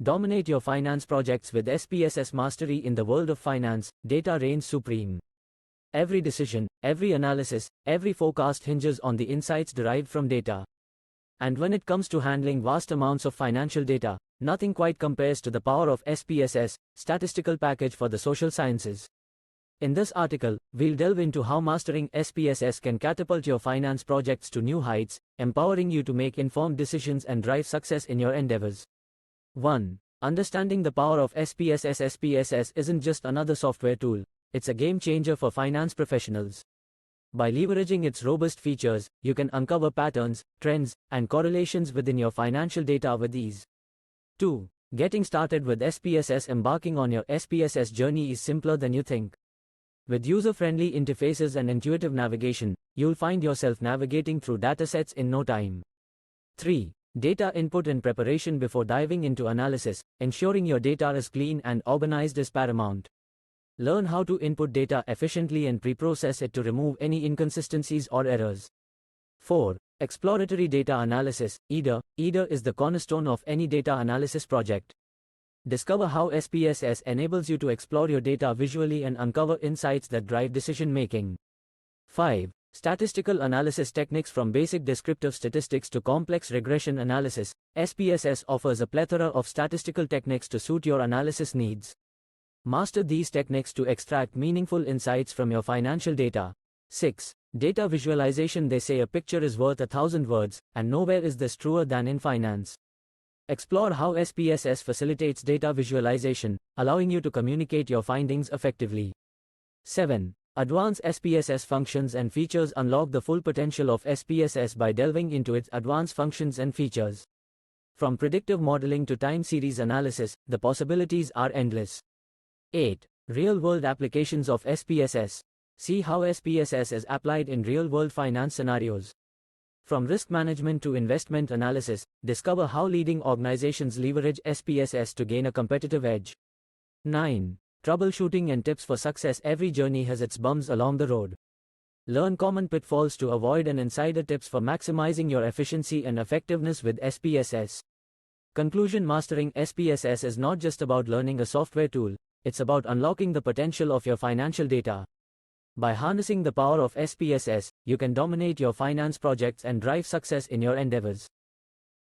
Dominate your finance projects with SPSS mastery. In the world of finance, data reigns supreme. Every decision, every analysis, every forecast hinges on the insights derived from data. And when it comes to handling vast amounts of financial data, nothing quite compares to the power of SPSS, statistical package for the social sciences. In this article, we'll delve into how mastering SPSS can catapult your finance projects to new heights, empowering you to make informed decisions and drive success in your endeavors. 1. Understanding the power of SPSS. SPSS isn't just another software tool, it's a game changer for finance professionals. By leveraging its robust features, you can uncover patterns, trends, and correlations within your financial data with ease. 2. Getting started with SPSS. Embarking on your SPSS journey is simpler than you think. With user-friendly interfaces and intuitive navigation, you'll find yourself navigating through datasets in no time. 3. Data input and preparation. Before diving into analysis, ensuring your data is clean and organized is paramount. Learn how to input data efficiently and pre-process it to remove any inconsistencies or errors. 4. Exploratory data analysis. EDA is the cornerstone of any data analysis project. Discover how SPSS enables you to explore your data visually and uncover insights that drive decision-making. 5. Statistical analysis techniques. From basic descriptive statistics to complex regression analysis, SPSS offers a plethora of statistical techniques to suit your analysis needs. Master these techniques to extract meaningful insights from your financial data. 6. Data visualization. They say a picture is worth 1,000 words, and nowhere is this truer than in finance. Explore how SPSS facilitates data visualization, allowing you to communicate your findings effectively. 7. Advanced SPSS functions and features. Unlock the full potential of SPSS by delving into its advanced functions and features. From predictive modeling to time series analysis, the possibilities are endless. 8. Real-world applications of SPSS. See how SPSS is applied in real-world finance scenarios. From risk management to investment analysis, discover how leading organizations leverage SPSS to gain a competitive edge. 9. Troubleshooting and tips for success. Every journey has its bumps along the road. Learn common pitfalls to avoid and insider tips for maximizing your efficiency and effectiveness with SPSS. Conclusion. Mastering SPSS is not just about learning a software tool, it's about unlocking the potential of your financial data. By harnessing the power of SPSS, you can dominate your finance projects and drive success in your endeavors.